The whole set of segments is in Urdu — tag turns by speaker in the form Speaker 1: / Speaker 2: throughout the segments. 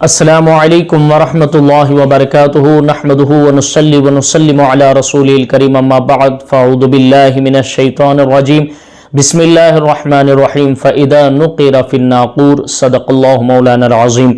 Speaker 1: السلام علیکم ورحمۃ اللہ وبرکاتہ نحمدہ ونصلی ونسلم علی رسولہ الکریم اما بعد فاعوذ باللہ من الشیطان الرجیم بسم اللہ الرحمن الرحیم فاذا نقر فی الناقور صدق اللہ مولانا العظیم۔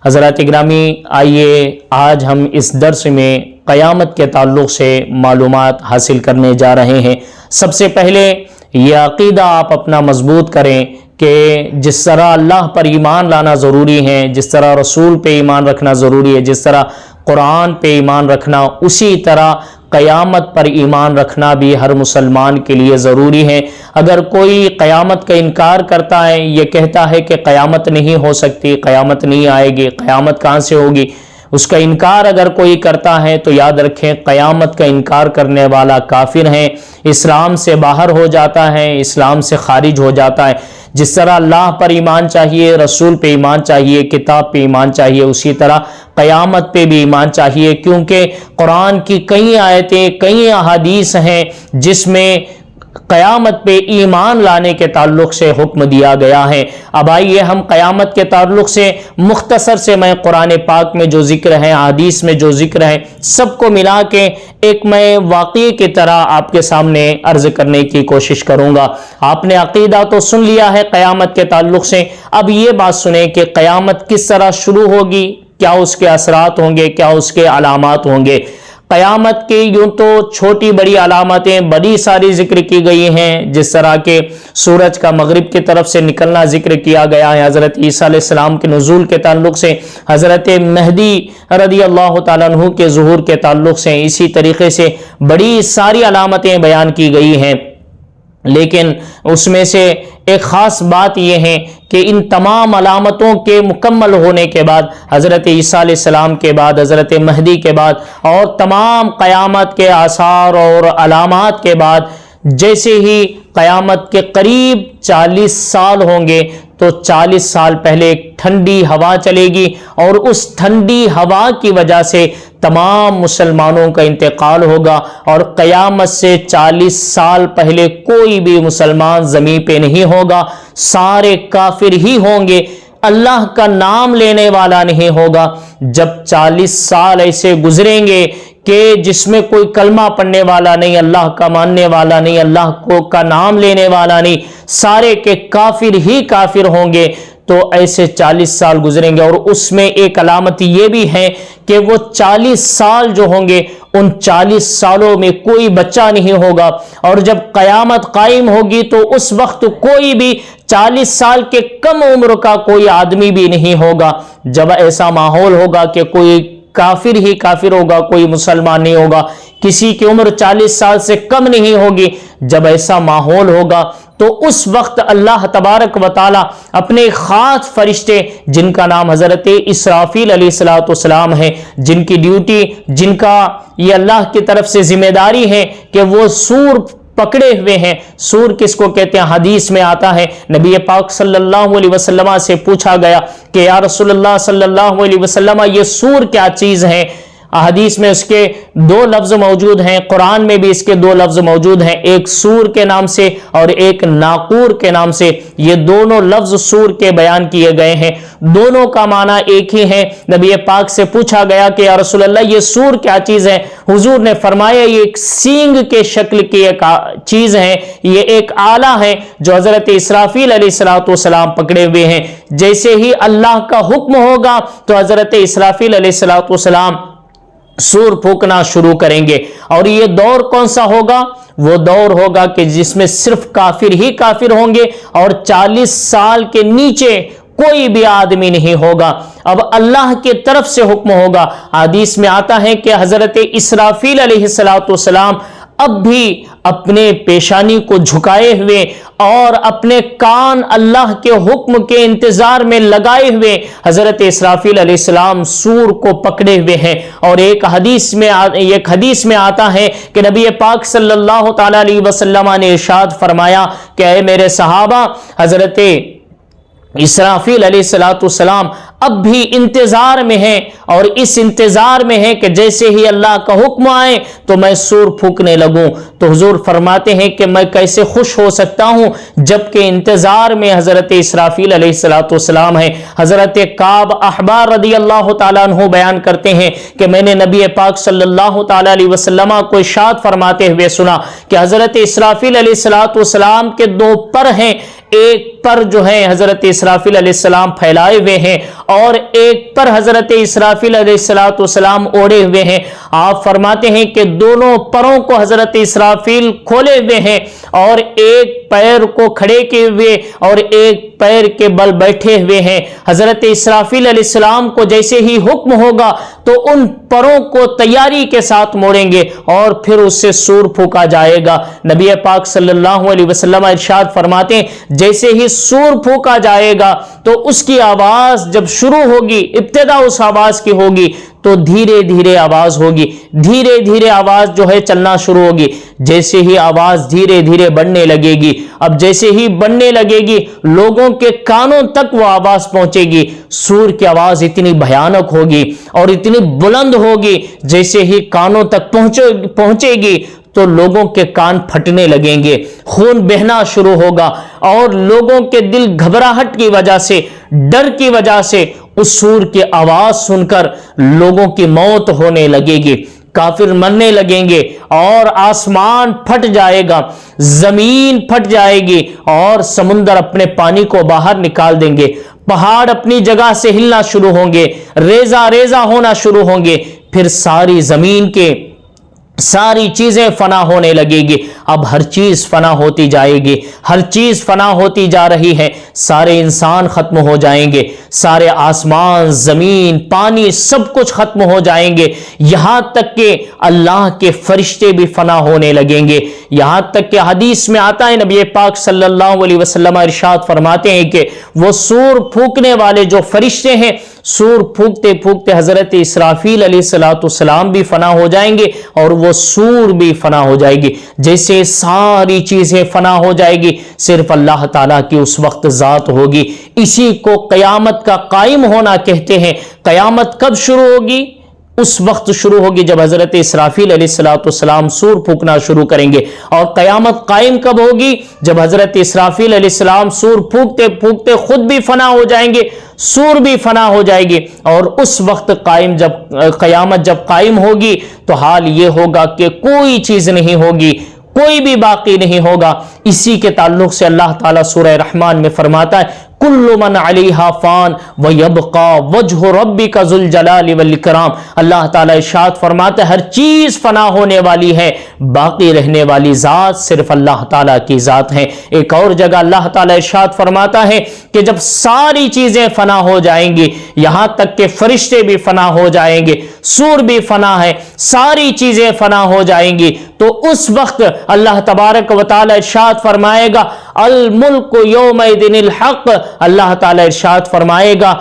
Speaker 1: حضرات گرامی، آئیے آج ہم اس درس میں قیامت کے تعلق سے معلومات حاصل کرنے جا رہے ہیں۔ سب سے پہلے یہ عقیدہ آپ اپنا مضبوط کریں کہ جس طرح اللہ پر ایمان لانا ضروری ہے، جس طرح رسول پہ ایمان رکھنا ضروری ہے، جس طرح قرآن پہ ایمان رکھنا، اسی طرح قیامت پر ایمان رکھنا بھی ہر مسلمان کے لیے ضروری ہے۔ اگر کوئی قیامت کا انکار کرتا ہے، یہ کہتا ہے کہ قیامت نہیں ہو سکتی، قیامت نہیں آئے گی، قیامت کہاں سے ہوگی، اس کا انکار اگر کوئی کرتا ہے تو یاد رکھیں قیامت کا انکار کرنے والا کافر ہے، اسلام سے باہر ہو جاتا ہے، اسلام سے خارج ہو جاتا ہے۔ جس طرح اللہ پر ایمان چاہیے، رسول پہ ایمان چاہیے، کتاب پہ ایمان چاہیے، اسی طرح قیامت پہ بھی ایمان چاہیے، کیونکہ قرآن کی کئی آیتیں، کئی احادیث ہیں جس میں قیامت پہ ایمان لانے کے تعلق سے حکم دیا گیا ہے۔ اب آئیے ہم قیامت کے تعلق سے مختصر سے میں قرآن پاک میں جو ذکر ہے، حدیث میں جو ذکر ہے، سب کو ملا کے ایک میں واقعے کی طرح آپ کے سامنے عرض کرنے کی کوشش کروں گا۔ آپ نے عقیدہ تو سن لیا ہے قیامت کے تعلق سے، اب یہ بات سنیں کہ قیامت کس طرح شروع ہوگی، کیا اس کے اثرات ہوں گے، کیا اس کے علامات ہوں گے۔ قیامت کی یوں تو چھوٹی بڑی علامتیں بڑی ساری ذکر کی گئی ہیں، جس طرح کہ سورج کا مغرب کی طرف سے نکلنا ذکر کیا گیا ہے، حضرت عیسیٰ علیہ السلام کے نزول کے تعلق سے، حضرت مہدی رضی اللہ تعالیٰ عنہ کے ظہور کے تعلق سے، اسی طریقے سے بڑی ساری علامتیں بیان کی گئی ہیں۔ لیکن اس میں سے ایک خاص بات یہ ہے کہ ان تمام علامتوں کے مکمل ہونے کے بعد، حضرت عیسیٰ علیہ السلام کے بعد، حضرت مہدی کے بعد اور تمام قیامت کے آثار اور علامات کے بعد، جیسے ہی قیامت کے قریب 40 سال ہوں گے تو 40 سال پہلے ایک ٹھنڈی ہوا چلے گی، اور اس ٹھنڈی ہوا کی وجہ سے تمام مسلمانوں کا انتقال ہوگا، اور قیامت سے 40 سال پہلے کوئی بھی مسلمان زمین پہ نہیں ہوگا، سارے کافر ہی ہوں گے، اللہ کا نام لینے والا نہیں ہوگا۔ جب 40 سال ایسے گزریں گے کہ جس میں کوئی کلمہ پڑھنے والا نہیں، اللہ کا ماننے والا نہیں، اللہ کو کا نام لینے والا نہیں، سارے کے کافر ہی کافر ہوں گے، تو ایسے 40 سال گزریں گے۔ اور اس میں ایک علامت یہ بھی ہے کہ وہ 40 سال جو ہوں گے، ان 40 سالوں میں کوئی بچہ نہیں ہوگا، اور جب قیامت قائم ہوگی تو اس وقت کوئی بھی 40 سال کے کم عمر کا کوئی آدمی بھی نہیں ہوگا۔ جب ایسا ماحول ہوگا کہ کوئی کافر ہی کافر ہوگا، کوئی مسلمان نہیں ہوگا، کسی کی عمر 40 سال سے کم نہیں ہوگی، جب ایسا ماحول ہوگا تو اس وقت اللہ تبارک و تعالی اپنے خاص فرشتے، جن کا نام حضرت اسرافیل علیہ السلام ہے، جن کی ڈیوٹی، جن کا یہ اللہ کی طرف سے ذمہ داری ہے کہ وہ سور پکڑے ہوئے ہیں۔ سور کس کو کہتے ہیں؟ حدیث میں آتا ہے، نبی پاک صلی اللہ علیہ وسلم سے پوچھا گیا کہ یا رسول اللہ صلی اللہ علیہ وسلم، یہ سور کیا چیز ہے؟ حدیث میں اس کے 2 لفظ موجود ہیں، قرآن میں بھی اس کے 2 لفظ موجود ہیں، ایک سور کے نام سے اور ایک ناقور کے نام سے، یہ دونوں لفظ سور کے بیان کیے گئے ہیں، دونوں کا معنی ایک ہی ہے۔ نبی پاک سے پوچھا گیا کہ یا رسول اللہ یہ سور کیا چیز ہے؟ حضور نے فرمایا یہ ایک سینگ کے شکل کی ایک چیز ہے، یہ ایک آلہ ہے جو حضرت اسرافیل علیہ السلام پکڑے ہوئے ہیں۔ جیسے ہی اللہ کا حکم ہوگا تو حضرت اسرافیل علیہ السلام سور پھونکنا شروع کریں گے، اور یہ دور کون سا ہوگا؟ وہ دور ہوگا کہ جس میں صرف کافر ہی کافر ہوں گے، اور 40 سال کے نیچے کوئی بھی آدمی نہیں ہوگا۔ اب اللہ کی طرف سے حکم ہوگا۔ حدیث میں آتا ہے کہ حضرت اسرافیل علیہ السلام اب بھی اپنے پیشانی کو جھکائے ہوئے اور اپنے کان اللہ کے حکم کے انتظار میں لگائے ہوئے حضرت اسرافیل علیہ السلام سور کو پکڑے ہوئے ہیں۔ اور ایک حدیث میں آتا ہے کہ نبی پاک صلی اللہ تعالی علیہ وسلم نے ارشاد فرمایا کہ اے میرے صحابہ، حضرت اسرافیل علیہ السلام اب بھی انتظار میں ہیں اور اس انتظار میں ہیں کہ جیسے ہی اللہ کا حکم آئے تو میں سور پھونکنے لگوں. تو حضور فرماتے ہیں کہ میں کیسے خوش ہو سکتا ہوں جبکہ انتظار میں حضرت اسرافیل علیہ السلام ہیں. حضرت کعب احبار رضی اللہ تعالیٰ عنہ بیان کرتے ہیں کہ میں نے نبی پاک صلی اللہ تعالیٰ علیہ وسلم کو ارشاد فرماتے ہوئے سنا کہ حضرت اسرافیل علیہ السلام کے دو پر ہیں، ایک پر جو ہے حضرت اسرافیل علیہ السلام پھیلائے ہوئے ہیں اور ایک پر حضرت اسرافیل علیہ السلام اوڑے ہوئے ہیں. آپ فرماتے ہیں کہ دونوں پروں کو حضرت اسرافیل کھولے ہوئے ہیں اور ایک پیر کو کھڑے کیے ہوئے اور ایک پیر کے بل بیٹھے ہوئے ہیں. حضرت اسرافیل علیہ السلام کو جیسے ہی حکم ہوگا تو ان پروں کو تیاری کے ساتھ موڑیں گے اور پھر اس سے سور پھونکا جائے گا. نبی پاک صلی اللہ علیہ وسلم ارشاد فرماتے ہیں جیسے ہی سور پھونکا جائے گا تو اس کی آواز جب شروع ہوگی، ابتدا اس آواز کی ہوگی تو دھیرے دھیرے آواز ہوگی، دھیرے دھیرے آواز جو ہے چلنا شروع ہوگی. جیسے ہی آواز دھیرے دھیرے بڑھنے لگے گی، اب جیسے ہی بڑھنے لگے گی لوگوں کے کانوں تک وہ آواز پہنچے گی. سور کی آواز اتنی بھیانک ہوگی اور اتنی بلند ہوگی، جیسے ہی کانوں تک پہنچے گی تو لوگوں کے کان پھٹنے لگیں گے، خون بہنا شروع ہوگا اور لوگوں کے دل گھبراہٹ کی وجہ سے، ڈر کی وجہ سے اس سور کی آواز سن کر لوگوں کی موت ہونے لگے گی، کافر مرنے لگیں گے اور آسمان پھٹ جائے گا، زمین پھٹ جائے گی اور سمندر اپنے پانی کو باہر نکال دیں گے، پہاڑ اپنی جگہ سے ہلنا شروع ہوں گے، ریزہ ریزہ ہونا شروع ہوں گے، پھر ساری زمین کے ساری چیزیں فنا ہونے لگے گی. اب ہر چیز فنا ہوتی جائے گی، ہر چیز فنا ہوتی جا رہی ہے. سارے انسان ختم ہو جائیں گے، سارے آسمان، زمین، پانی سب کچھ ختم ہو جائیں گے، یہاں تک کہ اللہ کے فرشتے بھی فنا ہونے لگیں گے. یہاں تک کہ حدیث میں آتا ہے نبی پاک صلی اللہ علیہ وسلم ارشاد فرماتے ہیں کہ وہ سور پھونکنے والے جو فرشتے ہیں، سور پھونکتے پھونکتے حضرت اسرافیل علیہ السلام بھی فنا ہو جائیں گے اور وہ سور بھی فنا ہو جائے گی. جیسے ساری چیزیں فنا ہو جائے گی، صرف اللہ تعالیٰ کی اس وقت ذات ہوگی. اسی کو قیامت کا قائم ہونا کہتے ہیں. قیامت کب شروع ہوگی؟ اس وقت شروع ہوگی جب حضرت اسرافیل علیہ السلام سور پھونکنا شروع کریں گے. اور قیامت قائم کب ہوگی؟ جب حضرت اسرافیل علیہ السلام سور پھونکتے پھونکتے خود بھی فنا ہو جائیں گے، سور بھی فنا ہو جائے گی. اور اس وقت قیامت جب قائم ہوگی تو حال یہ ہوگا کہ کوئی چیز نہیں ہوگی، کوئی بھی باقی نہیں ہوگا. اسی کے تعلق سے اللہ تعالیٰ سورہ رحمان میں فرماتا ہے کل من علیہا فان ویبقا وجہ ربک ذو الجلال والاکرام. اللہ تعالیٰ ارشاد فرماتا ہے ہر چیز فنا ہونے والی ہے، باقی رہنے والی ذات صرف اللہ تعالیٰ کی ذات ہے. ایک اور جگہ اللہ تعالیٰ ارشاد فرماتا ہے کہ جب ساری چیزیں فنا ہو جائیں گی، یہاں تک کہ فرشتے بھی فنا ہو جائیں گے، سور بھی فنا ہے، ساری چیزیں فنا ہو جائیں گی، تو اس وقت اللہ تبارک و تعالیٰ ارشاد فرمائے گا الملک یومئذ الحق. اللہ تعالیٰ ارشاد فرمائے گا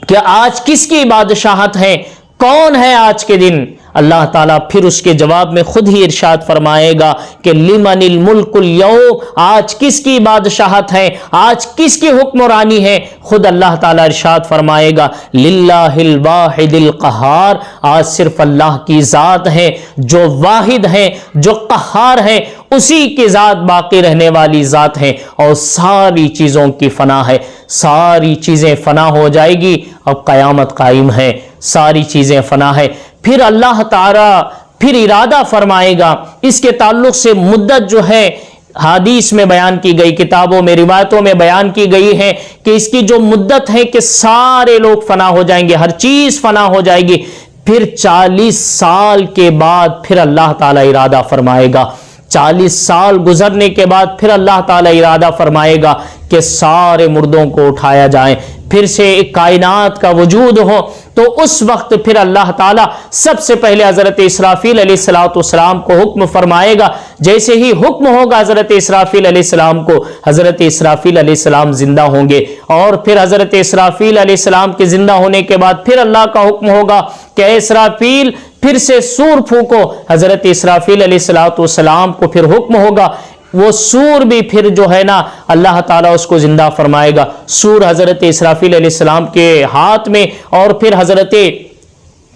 Speaker 1: کہ آج کس کی بادشاہت ہے، کون ہے آج کے دن؟ اللہ تعالیٰ پھر اس کے جواب میں خود ہی ارشاد فرمائے گا کہ لمن الملک اليوم، آج کس کی بادشاہت ہے، آج کس کی حکمرانی ہے؟ خود اللہ تعالیٰ ارشاد فرمائے گا للہ الواحد القہار، آج صرف اللہ کی ذات ہے جو واحد ہے، جو قہار ہے، اسی کی ذات باقی رہنے والی ذات ہے اور ساری چیزوں کی فنا ہے. ساری چیزیں فنا ہو جائے گی، اب قیامت قائم ہے، ساری چیزیں فنا ہے. پھر اللہ تعالیٰ پھر ارادہ فرمائے گا. اس کے تعلق سے مدت جو ہے حدیث میں بیان کی گئی، کتابوں میں، روایتوں میں بیان کی گئی ہے کہ اس کی جو مدت ہے کہ سارے لوگ فنا ہو جائیں گے، ہر چیز فنا ہو جائے گی. پھر 40 سال کے بعد پھر اللہ تعالیٰ ارادہ فرمائے گا. 40 سال گزرنے کے بعد پھر اللہ تعالیٰ ارادہ فرمائے گا کہ سارے مردوں کو اٹھایا جائیں، پھر سے ایک کائنات کا وجود ہو. تو اس وقت پھر اللہ تعالیٰ سب سے پہلے حضرت اسرافیل علیہ السلام کو حکم فرمائے گا. جیسے ہی حکم ہوگا حضرت اسرافیل علیہ السلام کو، حضرت اسرافیل علیہ السلام زندہ ہوں گے اور پھر حضرت اسرافیل علیہ السلام کے زندہ ہونے کے بعد پھر اللہ کا حکم ہوگا کہ اے اسرافیل پھر سے سور پھونکو. حضرت اسرافیل علیہ السلام کو پھر حکم ہوگا وہ سور بھی پھر جو ہے نا اللہ تعالیٰ اس کو زندہ فرمائے گا. سور حضرت اسرافیل علیہ السلام کے ہاتھ میں، اور پھر حضرت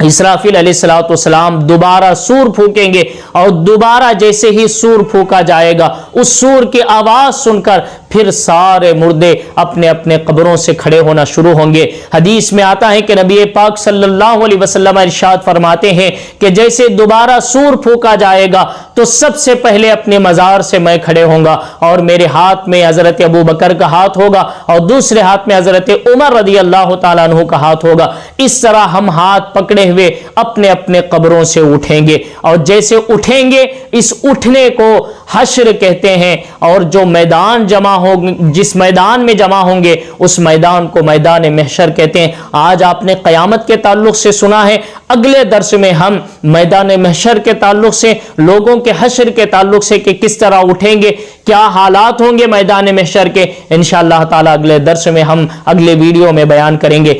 Speaker 1: اسرافیل علیہ السلام دوبارہ سور پھونکیں گے، اور دوبارہ جیسے ہی سور پھونکا جائے گا اس سور کی آواز سن کر پھر سارے مردے اپنے اپنے قبروں سے کھڑے ہونا شروع ہوں گے. حدیث میں آتا ہے کہ نبی پاک صلی اللہ علیہ وسلم ارشاد فرماتے ہیں کہ جیسے دوبارہ سور پھونکا جائے گا تو سب سے پہلے اپنے مزار سے میں کھڑے ہوں گا، اور میرے ہاتھ میں حضرت ابو بکر کا ہاتھ ہوگا اور دوسرے ہاتھ میں حضرت عمر رضی اللہ تعالیٰ عنہ کا ہاتھ ہوگا. اس طرح ہم ہاتھ پکڑے ہوئے اپنے اپنے قبروں سے اٹھیں گے، اور جیسے اٹھیں گے اس اٹھنے کو حشر کہتے ہیں. اور جو میدان جمع ہو، جس میدان میں جمع ہوں گے اس میدان کو میدان محشر کہتے ہیں. آج آپ نے قیامت کے تعلق سے سنا ہے، اگلے درس میں ہم میدان محشر کے تعلق سے، لوگوں کے حشر کے تعلق سے کہ کس طرح اٹھیں گے، کیا حالات ہوں گے میدان محشر کے، انشاءاللہ تعالی اگلے درس میں ہم اگلے ویڈیو میں بیان کریں گے.